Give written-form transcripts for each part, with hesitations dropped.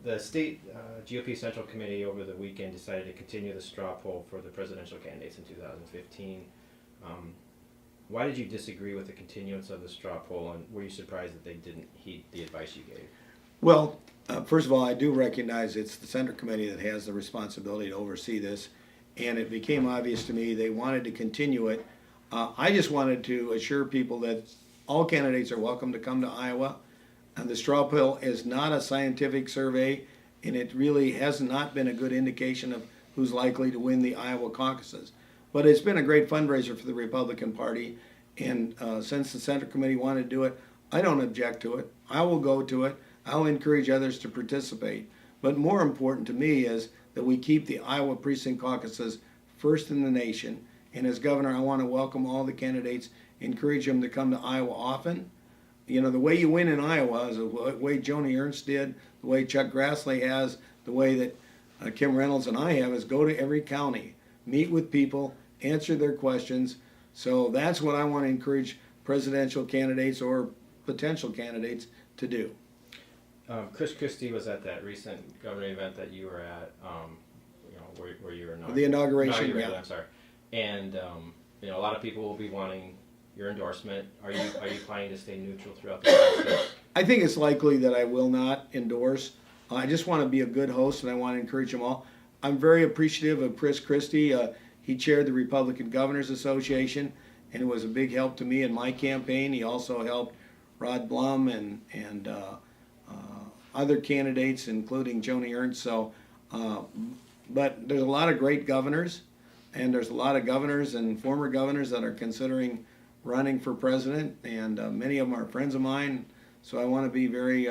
the state GOP Central Committee over the weekend decided to continue the straw poll for the presidential candidates in 2015. Why did you disagree with the continuance of the straw poll, and were you surprised that they didn't heed the advice you gave? Well, first of all, I do recognize it's the Central Committee that has the responsibility to oversee this, and it became obvious to me they wanted to continue it. I just wanted to assure people that all candidates are welcome to come to Iowa. And the straw poll is not a scientific survey, and it really has not been a good indication of who's likely to win the Iowa caucuses. But it's been a great fundraiser for the Republican Party, and since the Central Committee wanted to do it, I don't object to it. I will go to it. I'll encourage others to participate. But more important to me is that we keep the Iowa precinct caucuses first in the nation. And as governor, I want to welcome all the candidates, encourage them to come to Iowa often. You know, the way you win in Iowa is the way Joni Ernst did, the way Chuck Grassley has, the way that Kim Reynolds and I have, is go to every county, meet with people, answer their questions. So that's what I want to encourage presidential candidates or potential candidates to do. Chris Christie was at that recent governor event that you were at, where you were The inauguration, yeah. I'm sorry. And a lot of people will be wanting your endorsement. Are you planning to stay neutral throughout the process? I think it's likely that I will not endorse. I just want to be a good host, and I want to encourage them all. I'm very appreciative of Chris Christie. He chaired the Republican Governors Association, and it was a big help to me in my campaign. He also helped Rod Blum and other candidates, including Joni Ernst. So, but there's a lot of great governors, and there's a lot of governors and former governors that are considering running for president, and many of them are friends of mine. So I want to be very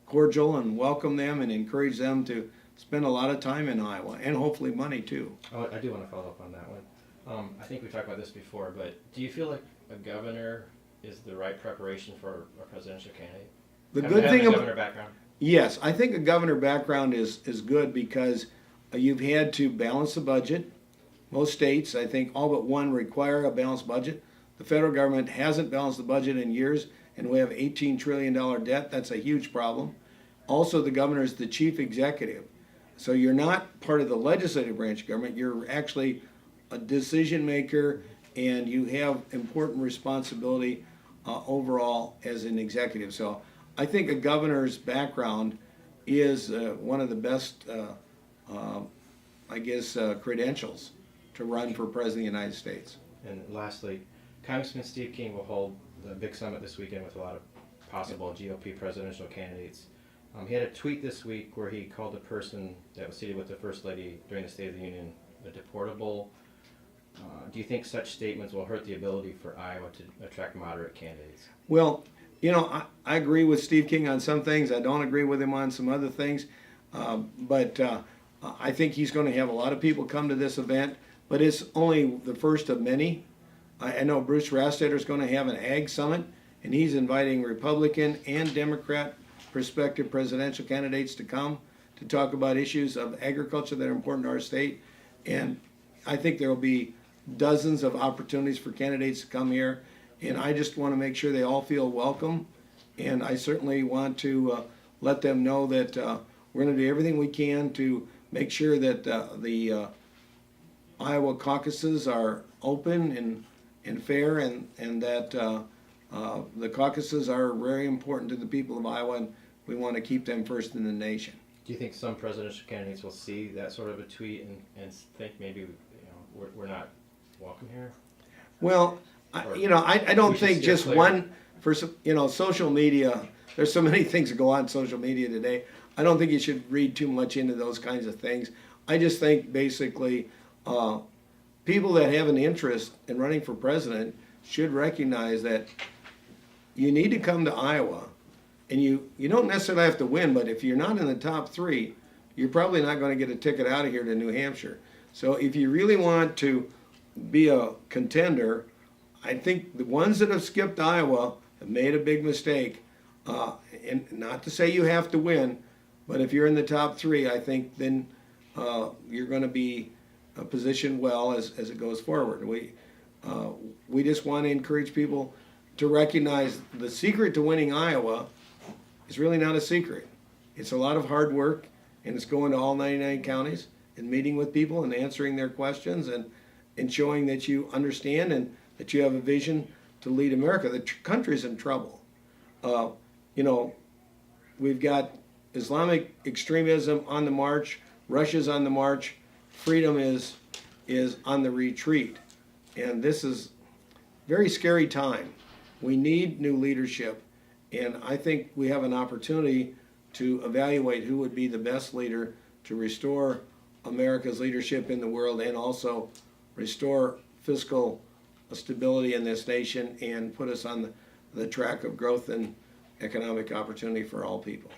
cordial and welcome them and encourage them to spend a lot of time in Iowa, and hopefully money too. Oh, I do want to follow up on that one. I think we talked about this before, but do you feel like a governor is the right preparation for a presidential candidate? The good thing about governor background. Yes, I think a governor background is good because you've had to balance the budget. Most states, I think all but one, require a balanced budget. The federal government hasn't balanced the budget in years, and we have $18 trillion debt. That's a huge problem. Also, the governor is the chief executive. So you're not part of the legislative branch of government. You're actually a decision maker, and you have important responsibility overall as an executive. So I think a governor's background is one of the best, credentials to run for president of the United States. And lastly, Congressman Steve King will hold the big summit this weekend with a lot of possible GOP presidential candidates. He had a tweet this week where he called a person that was seated with the First Lady during the State of the Union a deportable. Do you think such statements will hurt the ability for Iowa to attract moderate candidates? Well, I agree with Steve King on some things. I don't agree with him on some other things. But I think he's going to have a lot of people come to this event. But it's only the first of many. I know Bruce Rastatter is going to have an ag summit, and he's inviting Republican and Democrat prospective presidential candidates to come to talk about issues of agriculture that are important to our state. And I think there will be dozens of opportunities for candidates to come here. And I just want to make sure they all feel welcome. And I certainly want to let them know that we're going to do everything we can to make sure that the Iowa caucuses are open and fair, and that the caucuses are very important to the people of Iowa, and we want to keep them first in the nation. Do you think some presidential candidates will see that sort of a tweet and think maybe we're not welcome here? Well, I don't think just one for social media. There's so many things that go on social media today. I don't think you should read too much into those kinds of things. I just think basically people that have an interest in running for president should recognize that you need to come to Iowa, and you don't necessarily have to win, but if you're not in the top three, you're probably not going to get a ticket out of here to New Hampshire. So if you really want to be a contender, I think the ones that have skipped Iowa have made a big mistake. And not to say you have to win, but if you're in the top three, I think then you're going to be positioned well as it goes forward. We just want to encourage people to recognize the secret to winning Iowa is really not a secret. It's a lot of hard work, and it's going to all 99 counties and meeting with people and answering their questions and showing that you understand and that you have a vision to lead America. The country's in trouble. You know, we've got Islamic extremism on the march, Russia's on the march, freedom is on the retreat. And this is a very scary time. We need new leadership, and I think we have an opportunity to evaluate who would be the best leader to restore America's leadership in the world and also restore fiscal stability in this nation and put us on the track of growth and economic opportunity for all people.